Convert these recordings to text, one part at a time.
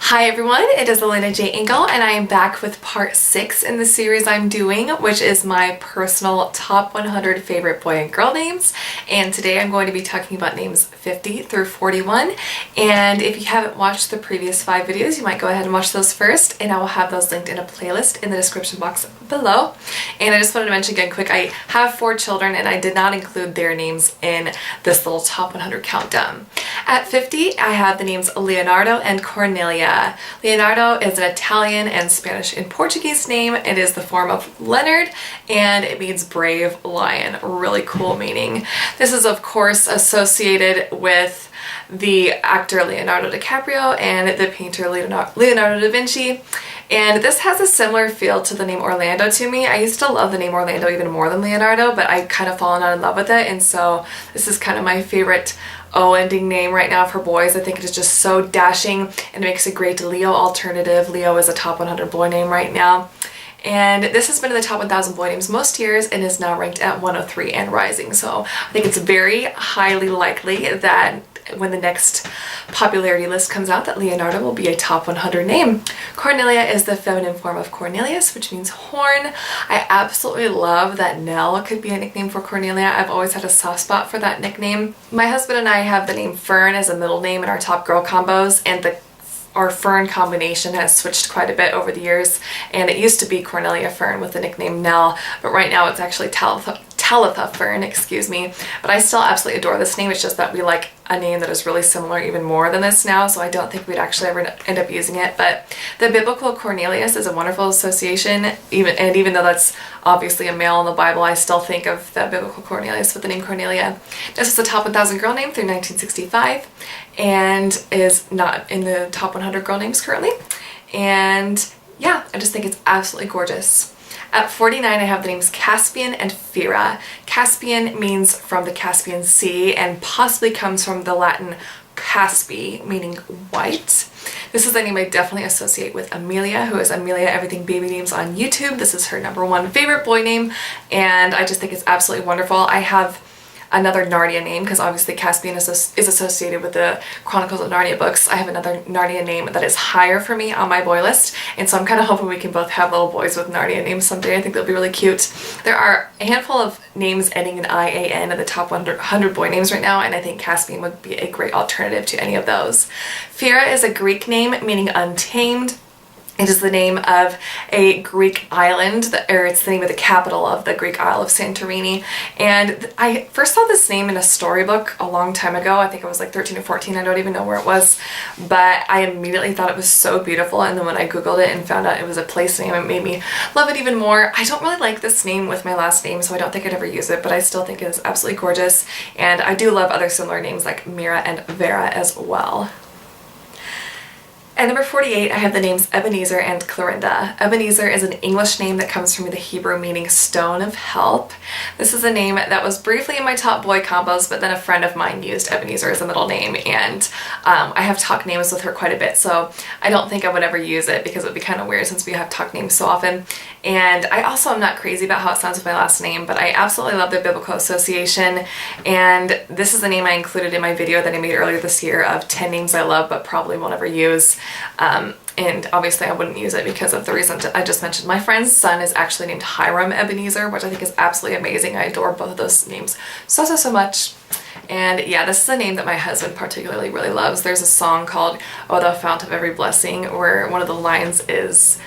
Hi everyone, it is Elena J. Engel and I am back with part 6 in the series I'm doing, which is my personal top 100 favorite boy and girl names. And today I'm going to be talking about names 50 through 41. And if you haven't watched the previous 5 videos, you might go ahead and watch those first, and I will have those linked in a playlist in the description box below. And I just wanted to mention again quick, I have 4 children and I did not include their names in this little top 100 countdown. At 50, I have the names Leonardo and Cornelia. Leonardo is an Italian and Spanish and Portuguese name. It is the form of Leonard and it means brave lion. Really cool meaning. This is of course associated with the actor Leonardo DiCaprio and the painter Leonardo da Vinci. And this has a similar feel to the name Orlando to me. I used to love the name Orlando even more than Leonardo, but I kind of fallen out in love with it, and so this is kind of my favorite O-ending name right now for boys. I think it is just so dashing and it makes a great Leo alternative. Leo is a top 100 boy name right now. And this has been in the top 1,000 boy names most years and is now ranked at 103 and rising. So I think it's very highly likely that when the next popularity list comes out that Leonardo will be a top 100 name. Cornelia is the feminine form of Cornelius, which means horn. I absolutely love that Nell could be a nickname for Cornelia. I've always had a soft spot for that nickname. My husband and I have the name Fern as a middle name in our top girl combos, and our Fern combination has switched quite a bit over the years, and it used to be Cornelia Fern with the nickname Nell, but right now it's actually Talitha Fern, excuse me. But I still absolutely adore this name. It's just that we like a name that is really similar even more than this now, so I don't think we'd actually ever end up using it. But the biblical Cornelius is a wonderful association, even though that's obviously a male in the Bible, I still think of the biblical Cornelius with the name Cornelia. This is the top 1,000 girl name through 1965 and is not in the top 100 girl names currently. And yeah, I just think it's absolutely gorgeous. At 49, I have the names Caspian and Fira. Caspian means from the Caspian Sea and possibly comes from the Latin caspi, meaning white. This is a name I definitely associate with Amelia, who is Amelia EverythingBabyNames on YouTube. This is her #1 favorite boy name, and I just think it's absolutely wonderful. I have another Narnia name, because obviously Caspian is associated with the Chronicles of Narnia books. I have another Narnia name that is higher for me on my boy list, and so I'm kind of hoping we can both have little boys with Narnia names someday. I think that'll be really cute. There are a handful of names ending in IAN in the top 100 boy names right now, and I think Caspian would be a great alternative to any of those. Fira is a Greek name meaning untamed. It is the name of a Greek island, or it's the name of the capital of the Greek Isle of Santorini. And I first saw this name in a storybook a long time ago. I think I was like 13 or 14, I don't even know where it was. But I immediately thought it was so beautiful, and then when I googled it and found out it was a place name, it made me love it even more. I don't really like this name with my last name, so I don't think I'd ever use it, but I still think it is absolutely gorgeous. And I do love other similar names like Mira and Vera as well. At number 48, I have the names Ebenezer and Clarinda. Ebenezer is an English name that comes from the Hebrew meaning stone of help. This is a name that was briefly in my top boy combos, but then a friend of mine used Ebenezer as a middle name, and I have talk names with her quite a bit, so I don't think I would ever use it because it would be kind of weird since we have talk names so often. And I also am not crazy about how it sounds with my last name, but I absolutely love the biblical association, and this is the name I included in my video that I made earlier this year of 10 names I love but probably won't ever use. And obviously I wouldn't use it because of the reason I just mentioned. My friend's son is actually named Hiram Ebenezer, which I think is absolutely amazing. I adore both of those names so much. And yeah, this is a name that my husband particularly really loves. There's a song called "Oh Thou Fount of Every Blessing" where one of the lines is,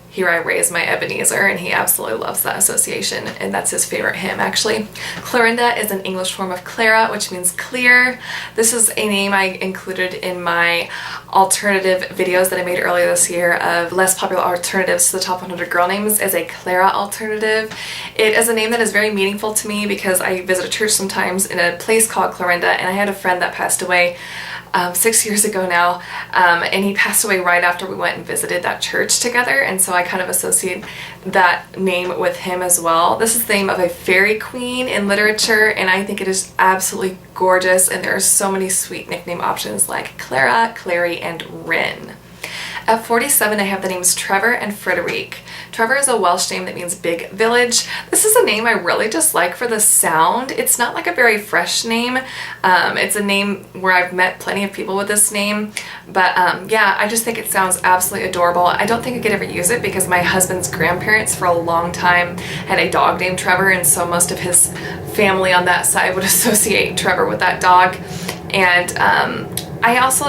"Here I raise my Ebenezer," and he absolutely loves that association, and that's his favorite hymn actually. Clarinda is an English form of Clara, which means clear. This is a name I included in my alternative videos that I made earlier this year of less popular alternatives to the top 100 girl names as a Clara alternative. It is a name that is very meaningful to me because I visit a church sometimes in a place called Clarinda, and I had a friend that passed away 6 years ago now, and he passed away right after we went and visited that church together, and so I kind of associate that name with him as well. This is the name of a fairy queen in literature, and I think it is absolutely gorgeous, and there are so many sweet nickname options like Clara, Clary, and Rin. At 47, I have the names Trevor and Frederique. Trevor is a Welsh name that means big village. This is a name I really just like for the sound. It's not like a very fresh name. It's a name where I've met plenty of people with this name, but yeah, I just think it sounds absolutely adorable. I don't think I could ever use it because my husband's grandparents for a long time had a dog named Trevor, and so most of his family on that side would associate Trevor with that dog. And I also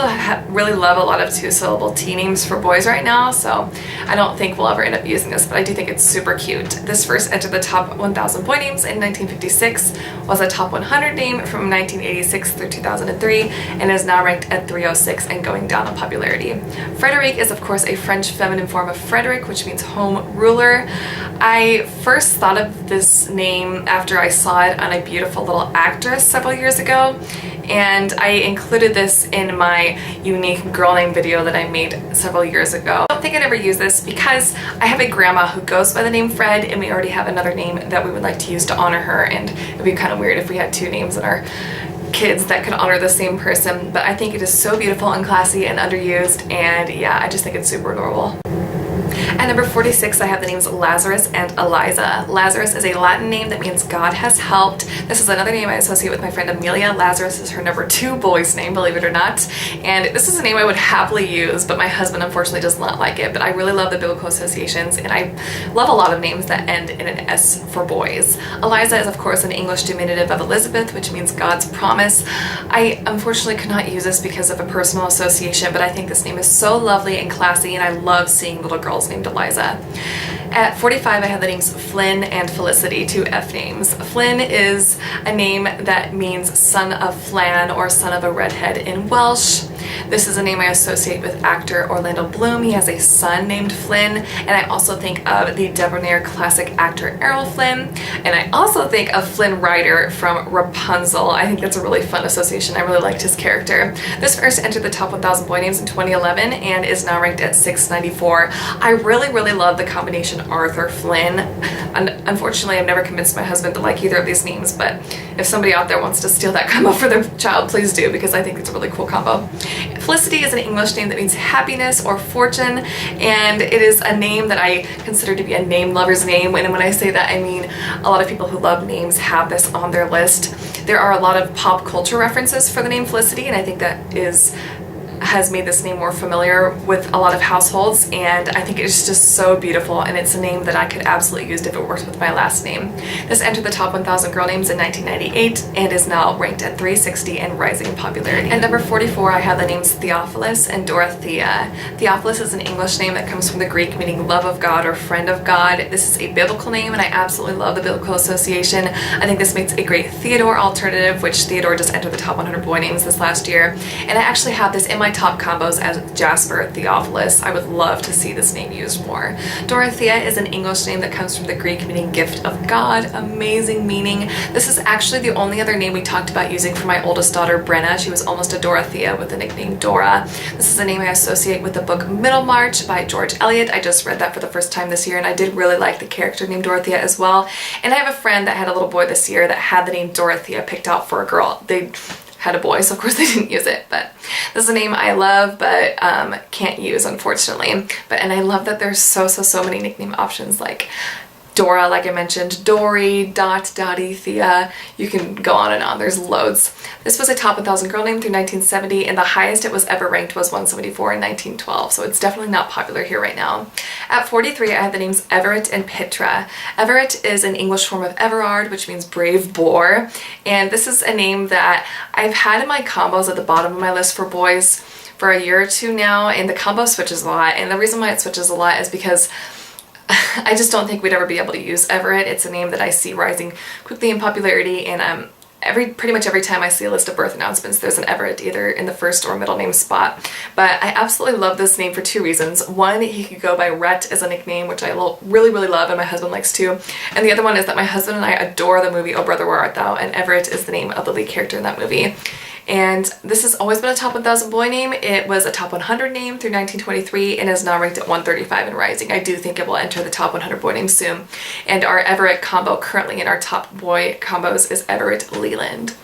really love a lot of two-syllable T names for boys right now, so I don't think we'll ever end up using this, but I do think it's super cute. This first entered the top 1,000 boy names in 1956, was a top 100 name from 1986 through 2003, and is now ranked at 306 and going down in popularity. Frederique is of course a French feminine form of Frederick, which means home ruler. I first thought of this name after I saw it on a beautiful little actress several years ago, and I included this in my unique girl name video that I made several years ago. I don't think I'd ever use this because I have a grandma who goes by the name Fred, and we already have another name that we would like to use to honor her, and it would be kind of weird if we had two names in our kids that could honor the same person. But I think it is so beautiful and classy and underused, and yeah, I just think it's super adorable. At number 46, I have the names Lazarus and Eliza. Lazarus is a Latin name that means God has helped. This is another name I associate with my friend Amelia. Lazarus is her number 2 boy's name, believe it or not. And this is a name I would happily use, but my husband unfortunately does not like it. But I really love the biblical associations, and I love a lot of names that end in an S for boys. Eliza is of course an English diminutive of Elizabeth, which means God's promise. I unfortunately could not use this because of a personal association, but I think this name is so lovely and classy, and I love seeing little girls named Eliza. At 45, I have the names Flynn and Felicity, 2 F names. Flynn is a name that means son of Flan or son of a redhead in Welsh. This is a name I associate with actor Orlando Bloom. He has a son named Flynn, and I also think of the debonair classic actor Errol Flynn, and I also think of Flynn Rider from Rapunzel. I think that's a really fun association. I really liked his character. This first entered the top 1,000 boy names in 2011 and is now ranked at 694. I really love the combination Arthur Flynn. Unfortunately, I've never convinced my husband to like either of these names, but if somebody out there wants to steal that combo for their child, please do, because I think it's a really cool combo. Felicity is an English name that means happiness or fortune, and it is a name that I consider to be a name lover's name, and when I say that, I mean a lot of people who love names have this on their list. There are a lot of pop culture references for the name Felicity, and I think that has made this name more familiar with a lot of households, and I think it's just so beautiful, and it's a name that I could absolutely use if it worked with my last name. This entered the top 1,000 girl names in 1998 and is now ranked at 360 and rising in popularity. At number 44, I have the names Theophilus and Dorothea. Theophilus is an English name that comes from the Greek meaning love of God or friend of God. This is a biblical name, and I absolutely love the biblical association. I think this makes a great Theodore alternative, which Theodore just entered the top 100 boy names this last year, and I actually have this in my top combos as Jasper Theophilus. I would love to see this name used more. Dorothea is an English name that comes from the Greek meaning gift of God. Amazing meaning. This is actually the only other name we talked about using for my oldest daughter Brenna. She was almost a Dorothea with the nickname Dora. This is a name I associate with the book Middlemarch by George Eliot. I just read that for the first time this year, and I did really like the character named Dorothea as well. And I have a friend that had a little boy this year that had the name Dorothea picked out for a girl. They had a boy, so of course they didn't use it, but this is a name I love but can't use, unfortunately. And I love that there's so many nickname options, like Dora, like I mentioned, Dory, Dottie, Thea. You can go on and on. There's loads. This was a top 1,000 girl name through 1970, and the highest it was ever ranked was 174 in 1912, so it's definitely not popular here right now. At 43, I have the names Everett and Petra. Everett is an English form of Everard, which means brave boar, and this is a name that I've had in my combos at the bottom of my list for boys for a year or two now, and the combo switches a lot, and the reason why it switches a lot is because I just don't think we'd ever be able to use Everett. It's a name that I see rising quickly in popularity, and pretty much every time I see a list of birth announcements, there's an Everett either in the first or middle name spot. But I absolutely love this name for 2 reasons. One, he could go by Rhett as a nickname, which I really love, and my husband likes too. And the other one is that my husband and I adore the movie Oh Brother Where Art Thou, and Everett is the name of the lead character in that movie. And this has always been a top 1,000 boy name. It was a top 100 name through 1923 and is now ranked at 135 and rising. I do think it will enter the top 100 boy names soon. And our Everett combo currently in our top boy combos is Everett Leland.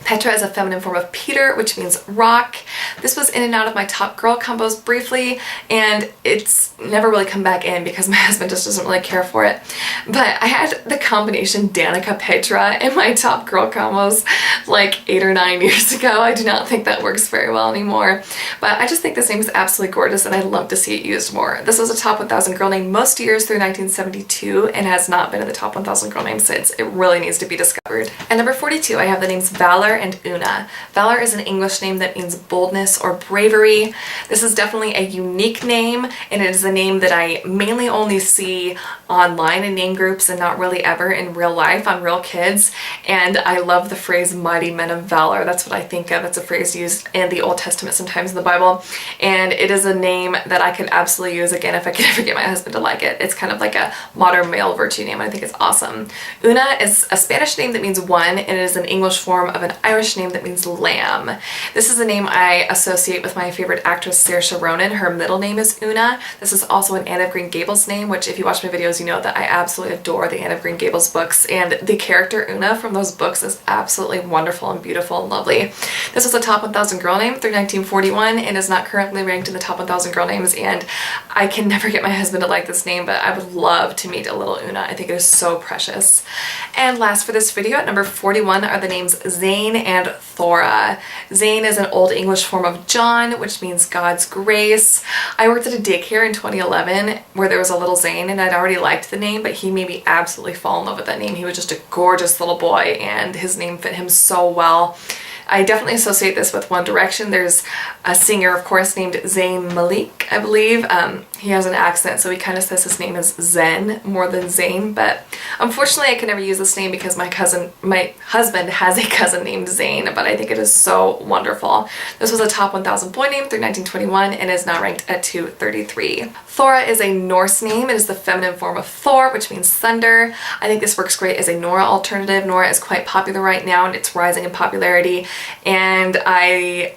Petra is a feminine form of Peter, which means rock. This was in and out of my top girl combos briefly, and it's never really come back in because my husband just doesn't really care for it. But I had the combination Danica Petra in my top girl combos like 8 or 9 years ago. I do not think that works very well anymore, but I just think this name is absolutely gorgeous and I'd love to see it used more. This was a top 1000 girl name most years through 1972 and has not been in the top 1000 girl names since. It really needs to be discovered. At number 42, I have the names Valor and Una. Valor is an English name that means boldness or bravery. This is definitely a unique name, and it is a name that I mainly only see online in name groups and not really ever in real life on real kids. And I love the phrase mighty men of valor. That's what I think of. It's a phrase used in the Old Testament, sometimes in the Bible, and it is a name that I could absolutely use again if I could ever get my husband to like it. It's kind of like a modern male virtue name. I think it's awesome. Una is a Spanish name that means one, and it is an English form of an Irish name that means lamb. This is a name I associate with my favorite actress Saoirse Ronan. Her middle name is Una. This is also an Anne of Green Gables name, which if you watch my videos you know that I absolutely adore the Anne of Green Gables books, and the character Una from those books is absolutely wonderful and beautiful and lovely. This was a top 1000 girl name through 1941 and is not currently ranked in the top 1000 girl names, and I can never get my husband to like this name, but I would love to meet a little Una. I think it is so precious. And last for this video, at number 41 are the names Zane and Thora. Zane is an Old English form of John, which means God's grace. I worked at a daycare in 2011 where there was a little Zane, and I'd already liked the name, but he made me absolutely fall in love with that name. He was just a gorgeous little boy, and his name fit him so well. I definitely associate this with One Direction. There's a singer, of course, named Zayn Malik, I believe. He has an accent, so he kind of says his name is Zen more than Zane, but unfortunately I can never use this name because my husband has a cousin named Zane, but I think it is so wonderful. This was a top 1000 boy name through 1921 and is now ranked at 233. Thora is a Norse name. It is the feminine form of Thor, which means thunder. I think this works great as a Nora alternative. Nora is quite popular right now and it's rising in popularity, and I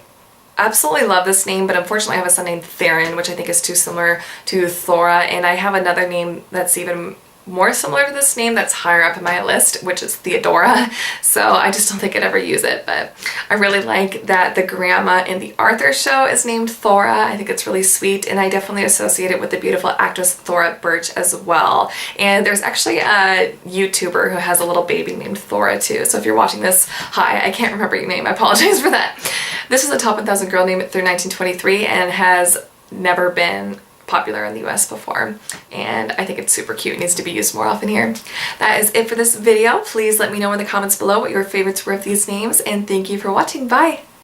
absolutely love this name, but unfortunately I have a son named Theron, which I think is too similar to Thora, and I have another name that's even more similar to this name that's higher up in my list, which is Theodora, so I just don't think I'd ever use it. But I really like that the grandma in the Arthur show is named Thora. I think it's really sweet, and I definitely associate it with the beautiful actress Thora Birch as well. And there's actually a YouTuber who has a little baby named Thora too, so if you're watching this, hi, I can't remember your name, I apologize for that. This is a top 1000 girl name through 1923 and has never been popular in the US before, and I think it's super cute. It needs to be used more often here. That is it for this video. Please let me know in the comments below what your favorites were of these names, and thank you for watching. Bye!